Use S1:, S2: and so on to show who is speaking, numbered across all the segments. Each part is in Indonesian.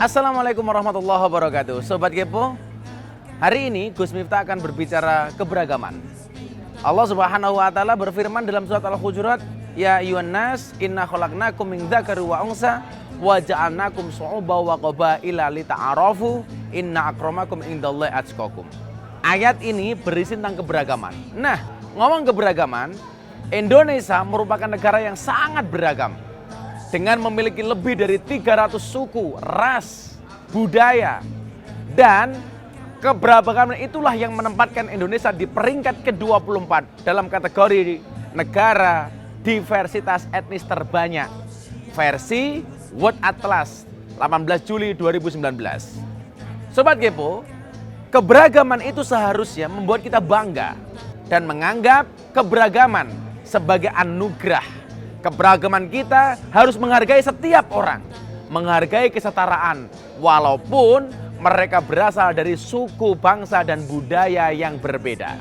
S1: Assalamualaikum warahmatullahi wabarakatuh. Sobat Kepo, hari ini Gus Miftah akan berbicara keberagaman. Allah Subhanahu wa taala berfirman dalam surat Al-Hujurat, "Ya ayyuhan nas, inna khalaqnakum min dzakari wa unsa wa ja'alnakum syu'uban wa qabaila lita'arafu, inna akramakum indallahi atqakum." Ayat ini berisi tentang keberagaman. Nah, ngomong keberagaman, Indonesia merupakan negara yang sangat beragam. Dengan memiliki lebih dari 300 suku, ras, budaya, dan keberagaman itulah yang menempatkan Indonesia di peringkat ke-24 dalam kategori negara diversitas etnis terbanyak versi World Atlas 18 Juli 2019. Sobat Kepo, keberagaman itu seharusnya membuat kita bangga dan menganggap keberagaman sebagai anugerah. Keberagaman kita harus menghargai setiap orang, menghargai kesetaraan, walaupun mereka berasal dari suku, bangsa, dan budaya yang berbeda.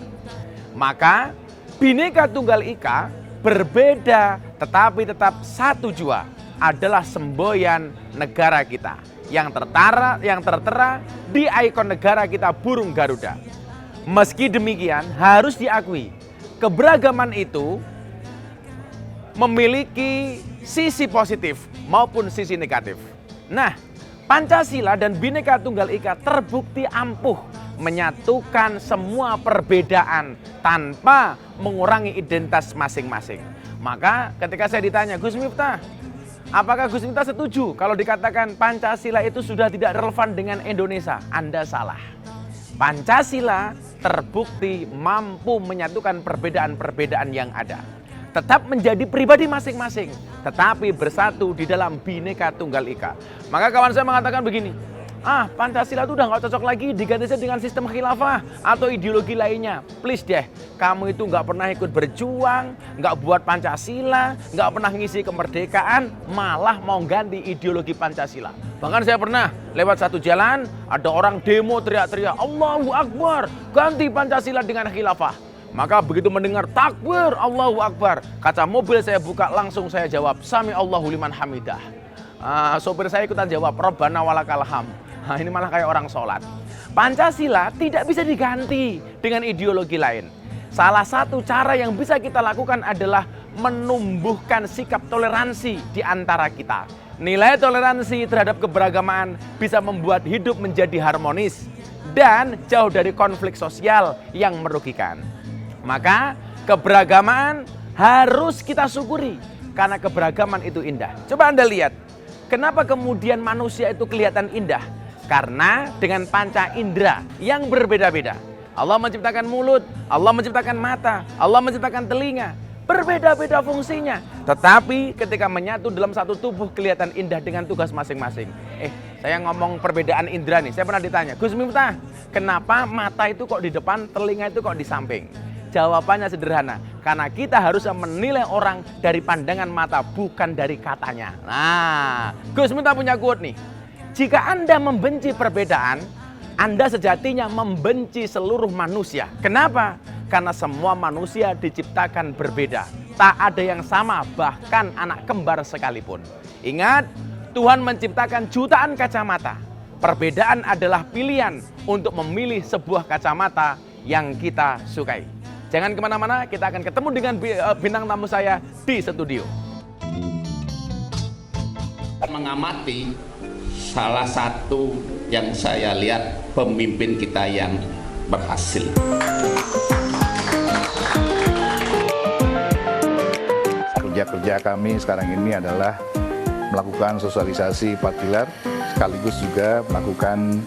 S1: Maka, Bhinneka Tunggal Ika berbeda tetapi tetap satu jua adalah semboyan negara kita yang tertera di ikon negara kita, burung Garuda. Meski demikian, harus diakui, keberagaman itu memiliki sisi positif maupun sisi negatif. Nah, Pancasila dan Bhinneka Tunggal Ika terbukti ampuh menyatukan semua perbedaan tanpa mengurangi identitas masing-masing. Maka ketika saya ditanya, Gus Miftah, apakah Gus Miftah setuju kalau dikatakan Pancasila itu sudah tidak relevan dengan Indonesia? Anda salah. Pancasila terbukti mampu menyatukan perbedaan-perbedaan yang ada. Tetap menjadi pribadi masing-masing, tetapi bersatu di dalam Bhinneka Tunggal Ika. Maka kawan saya mengatakan begini, Pancasila itu udah gak cocok lagi, diganti saja dengan sistem khilafah atau ideologi lainnya. Please deh, kamu itu gak pernah ikut berjuang, gak buat Pancasila, gak pernah ngisi kemerdekaan, malah mau ganti ideologi Pancasila. Bahkan saya pernah lewat satu jalan, ada orang demo teriak-teriak, Allahu Akbar, ganti Pancasila dengan khilafah. Maka begitu mendengar takbir, Allahu Akbar, kaca mobil saya buka, langsung saya jawab, Sami Allahu liman hamidah. Sopir saya ikutan jawab, Rabbana walakal hamd. Ini malah kayak orang sholat. Pancasila tidak bisa diganti dengan ideologi lain. Salah satu cara yang bisa kita lakukan adalah menumbuhkan sikap toleransi di antara kita. Nilai toleransi terhadap keberagaman bisa membuat hidup menjadi harmonis dan jauh dari konflik sosial yang merugikan. Maka keberagaman harus kita syukuri karena keberagaman itu indah. Coba Anda lihat, kenapa kemudian manusia itu kelihatan indah? Karena dengan panca indera yang berbeda-beda. Allah menciptakan mulut, Allah menciptakan mata, Allah menciptakan telinga. Berbeda-beda fungsinya. Tetapi ketika menyatu dalam satu tubuh kelihatan indah dengan tugas masing-masing. Saya ngomong perbedaan indera nih. Saya pernah ditanya, Gus Miftah, kenapa mata itu kok di depan, telinga itu kok di samping? Jawabannya sederhana, karena kita harus menilai orang dari pandangan mata, bukan dari katanya. Nah, Gus Miftah punya quote nih. Jika Anda membenci perbedaan, Anda sejatinya membenci seluruh manusia. Kenapa? Karena semua manusia diciptakan berbeda. Tak ada yang sama, bahkan anak kembar sekalipun. Ingat, Tuhan menciptakan jutaan kacamata. Perbedaan adalah pilihan untuk memilih sebuah kacamata yang kita sukai. Jangan kemana-mana, kita akan ketemu dengan bintang tamu saya di studio.
S2: Mengamati salah satu yang saya lihat pemimpin kita yang berhasil.
S3: Kerja kami sekarang ini adalah melakukan sosialisasi 4 pilar, sekaligus juga melakukan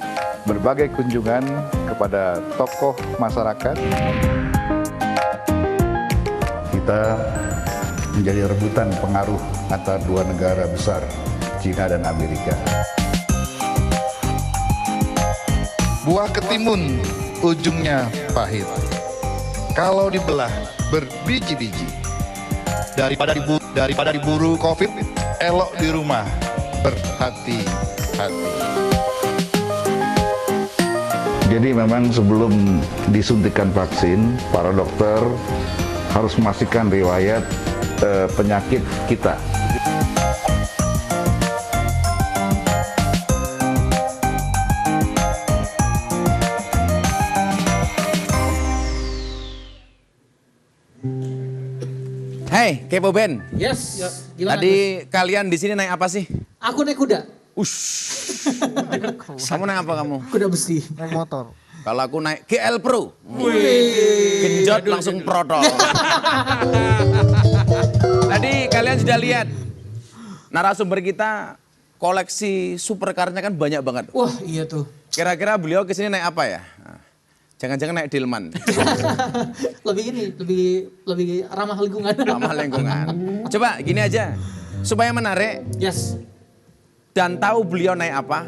S3: berbagai kunjungan kepada tokoh masyarakat. Kita menjadi rebutan pengaruh antara dua negara besar, China dan Amerika. Buah ketimun ujungnya pahit. Kalau dibelah berbiji-biji. Daripada diburu COVID, elok di rumah, berhati-hati. Jadi memang sebelum disuntikan vaksin, para dokter harus memastikan riwayat penyakit kita.
S1: Hai, Kepo Band.
S4: Yes. Gimana,
S1: Tadi kalian di sini naik apa sih?
S4: Gus? Aku naik kuda.
S1: Kamu naik apa kamu?
S4: Kuda besi.
S5: Naik motor.
S1: Kalau aku naik GL Pro. Genjot langsung protol. Tadi kalian sudah lihat narasumber kita koleksi supercar-nya kan banyak banget.
S4: Wah, iya tuh.
S1: Kira-kira beliau kesini naik apa ya? Jangan-jangan naik Dilman.
S4: lebih ramah lingkungan.
S1: Ramah lingkungan. Coba gini aja, supaya menarik
S4: Yes.
S1: dan tahu beliau naik apa,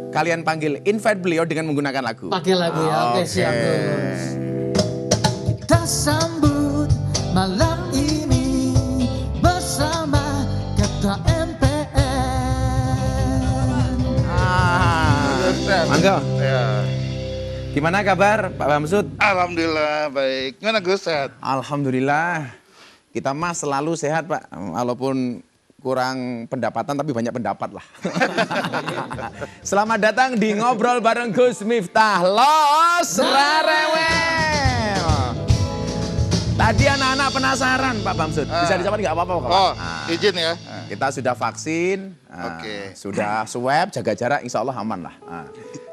S1: kalian panggil, invite beliau dengan menggunakan lagu.
S4: Pakai lagu ya. Oke, siap, Gus. Kita sambut malam ini bersama Ketua MPR.
S1: Mangga.
S5: Ya.
S1: Gimana kabar Pak Bamsud?
S5: Alhamdulillah baik. Gimana Gus, sehat?
S1: Alhamdulillah. Kita mas selalu sehat Pak. Walaupun kurang pendapatan tapi banyak pendapat lah. Selamat datang di Ngobrol bareng Gus Miftah. Los Rarewel. Tadi anak-anak penasaran Pak Bamsud. Bisa dijawab nggak apa-apa Pak?
S5: Oh, izin ya.
S1: Kita sudah vaksin,
S5: Oke.
S1: sudah swab, jaga jarak, insya Allah aman lah.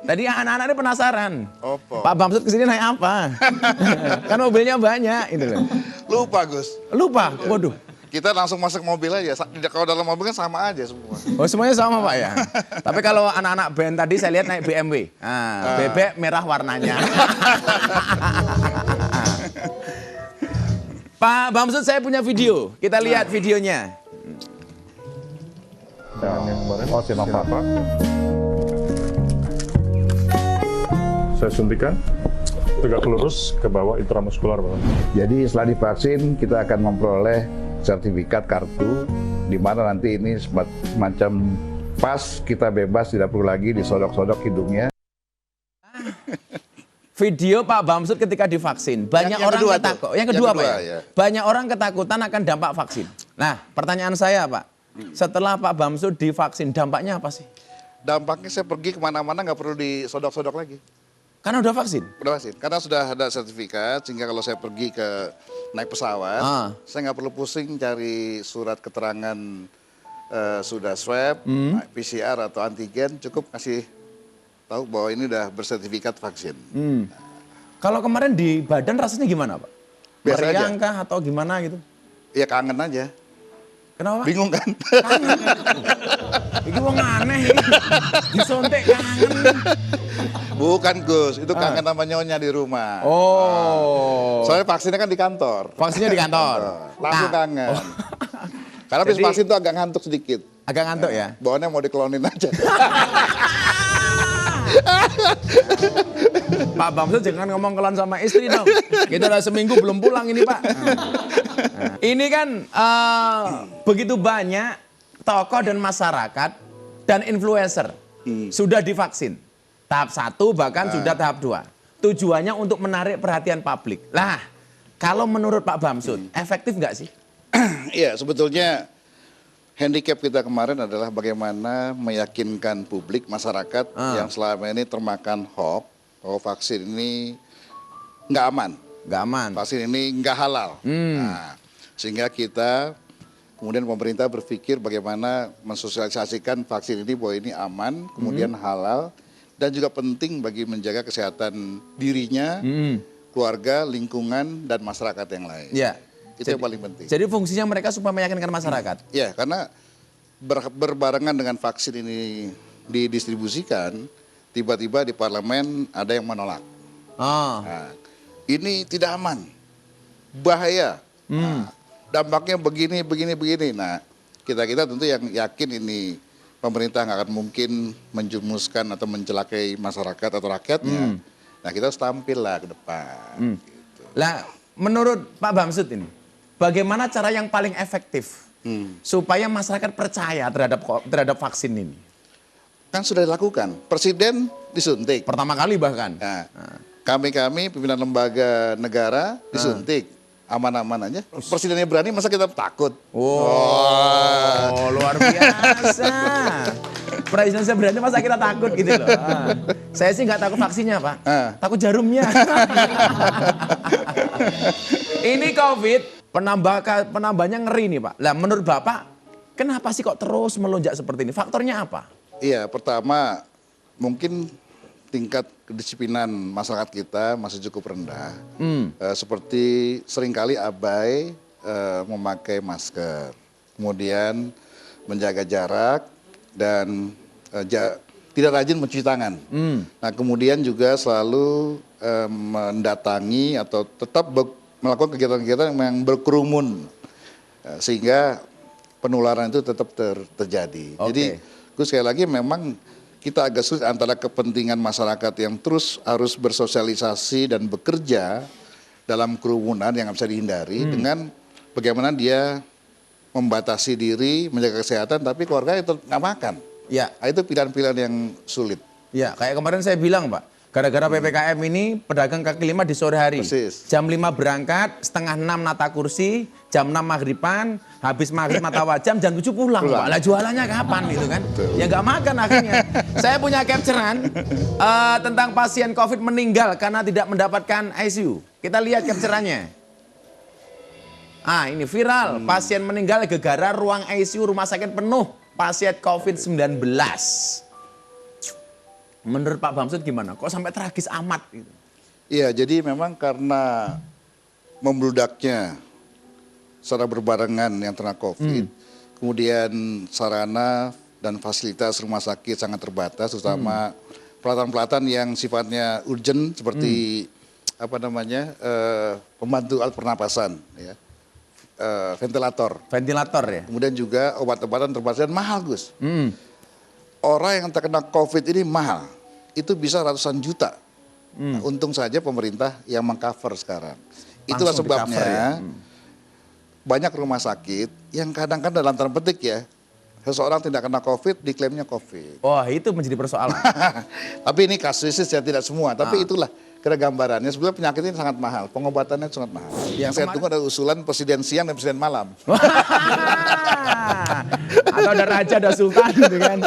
S1: Tadi anak-anak ini penasaran,
S5: Opo.
S1: Pak Bamsud kesini naik apa? Kan mobilnya banyak, itu loh.
S5: Lupa Gus.
S1: Lupa, waduh.
S5: Kita langsung masuk mobil aja. Kalau dalam mobil kan sama aja semua.
S1: Oh semuanya sama Pak ya? Tapi kalau anak-anak band tadi saya lihat naik BMW. Bebek merah warnanya. Pak Bamsud saya punya video, kita lihat videonya.
S3: Oh, Sinovac.
S6: Saya suntikan tegak lurus ke bawah intramuskular Bapak.
S3: Jadi setelah divaksin kita akan memperoleh sertifikat kartu di mana nanti ini semacam pas kita bebas, tidak perlu lagi disodok-sodok hidungnya.
S1: Video Pak Bamsud ketika divaksin, banyak
S5: Yang
S1: orang
S5: kedua
S1: ketakut.
S5: tuh.
S1: Yang kedua
S5: Yang
S1: Pak
S5: kedua,
S1: ya?
S5: ya.
S1: Banyak orang ketakutan akan dampak vaksin. Nah, pertanyaan saya Pak, setelah Pak Bamsud divaksin, dampaknya apa sih?
S5: Dampaknya saya pergi kemana-mana nggak perlu disodok-sodok lagi.
S1: Karena udah vaksin.
S5: Udah vaksin. Karena sudah ada sertifikat, sehingga kalau saya pergi ke naik pesawat, saya nggak perlu pusing cari surat keterangan sudah swab, PCR atau antigen, cukup kasih tahu bahwa ini udah bersertifikat vaksin.
S1: Kalau kemarin di badan rasanya gimana Pak?
S5: Biasa aja.
S1: Meriang kah atau gimana gitu?
S5: Ya kangen aja.
S1: Kenapa?
S5: Bingung kan?
S1: Ini wong aneh ini. Disontek kangen.
S5: Bukan Gus, itu kangen sama nyonya di rumah.
S1: Oh.
S5: Soalnya vaksinnya kan di kantor.
S1: Vaksinnya di kantor.
S5: Langsung
S1: Nah,
S5: kangen. Karena habis
S1: Jadi-
S5: vaksin tuh agak ngantuk sedikit.
S1: Agak ngantuk ya?
S5: Bawaannya mau diklonin aja.
S1: Pak Bamsud jangan ngomong kelon sama istri dong. Kita udah seminggu belum pulang ini Pak. Nah, ini kan begitu banyak tokoh dan masyarakat dan influencer sudah divaksin. Tahap 1 bahkan sudah tahap 2. Tujuannya untuk menarik perhatian publik. Lah, kalau menurut Pak Bamsud, efektif nggak sih?
S5: Iya, sebetulnya handicap kita kemarin adalah bagaimana meyakinkan publik, masyarakat yang selama ini termakan hoax, bahwa vaksin ini nggak aman.
S1: Nggak aman.
S5: Vaksin ini nggak halal. Nah, sehingga kita, kemudian pemerintah berpikir bagaimana mensosialisasikan vaksin ini bahwa ini aman, kemudian halal, dan juga penting bagi menjaga kesehatan dirinya, keluarga, lingkungan, dan masyarakat yang lain.
S1: Ya.
S5: Itu yang paling penting.
S1: Jadi fungsinya mereka supaya meyakinkan masyarakat.
S5: Ya, karena berbarengan dengan vaksin ini didistribusikan, tiba-tiba di parlemen ada yang menolak.
S1: Oh.
S5: Nah, ini tidak aman, bahaya. Nah, dampaknya begini, begini, begini. Nah, kita tentu yang yakin ini pemerintah nggak akan mungkin menjumuskan atau mencelakai masyarakat atau rakyatnya. Nah, kita harus tampil lah ke depan.
S1: Lah, menurut Pak Bamsud ini, bagaimana cara yang paling efektif supaya masyarakat percaya terhadap vaksin ini?
S5: Kan sudah dilakukan. Presiden disuntik.
S1: Pertama kali bahkan.
S5: Nah, kami pimpinan lembaga negara disuntik. Aman-aman aja. Presidennya berani, masa kita takut?
S1: Oh, luar biasa. Presiden saya berani, masa kita takut gitu loh. Saya sih nggak takut vaksinnya Pak, takut jarumnya. Ini COVID Penambahnya ngeri nih Pak. Lah menurut Bapak, kenapa sih kok terus melonjak seperti ini? Faktornya apa?
S5: Iya, pertama mungkin tingkat kedisiplinan masyarakat kita masih cukup rendah. Seperti seringkali abai memakai masker, kemudian menjaga jarak dan tidak rajin mencuci tangan. Nah, kemudian juga selalu mendatangi atau tetap melakukan kegiatan-kegiatan yang berkerumun, sehingga penularan itu tetap terjadi. Jadi, sekali lagi memang kita agak sulit antara kepentingan masyarakat yang terus harus bersosialisasi dan bekerja dalam kerumunan yang nggak bisa dihindari dengan bagaimana dia membatasi diri, menjaga kesehatan, tapi keluarga itu nggak makan.
S1: Ya.
S5: Nah, itu pilihan-pilihan yang sulit.
S1: Ya, kayak kemarin saya bilang Pak, gara-gara PPKM ini pedagang kaki lima di sore hari.
S5: Persis.
S1: Jam 5 berangkat, setengah 6 nata kursi, jam 6 maghriban, habis maghrib mata wajam, jam 7 pulang Pak. Lah jualannya kapan gitu kan?
S5: Betul.
S1: Ya nggak makan akhirnya. Saya punya capturean tentang pasien COVID meninggal karena tidak mendapatkan ICU. Kita lihat captureannya. Ini viral, pasien meninggal gara-gara ruang ICU rumah sakit penuh pasien COVID-19. Menurut Pak Bamsud gimana? Kok sampai tragis amat gitu?
S5: Iya, jadi memang karena membludaknya secara berbarengan yang terkena COVID, kemudian sarana dan fasilitas rumah sakit sangat terbatas, terutama pelatihan-pelatihan yang sifatnya urgent seperti pembantu alat pernapasan, ya. Ventilator ya. Kemudian juga obat-obatan terbatas dan mahal, Gus. Orang yang terkena COVID ini mahal, itu bisa ratusan juta. Nah, untung saja pemerintah yang mengcover sekarang. Itulah
S1: Langsung
S5: sebabnya
S1: di-cover ya?
S5: banyak rumah sakit yang kadang-kadang dalam tanda petik ya, seseorang tidak kena COVID, diklaimnya COVID.
S1: Wah, itu menjadi persoalan.
S5: Tapi ini kasusnya tidak semua, tapi itulah kira gambarannya. Sebenarnya penyakit ini sangat mahal, pengobatannya sangat mahal. Yang saya tunggu adalah usulan presiden siang dan presiden malam.
S1: Atau ada raja, ada sultan gitu kan.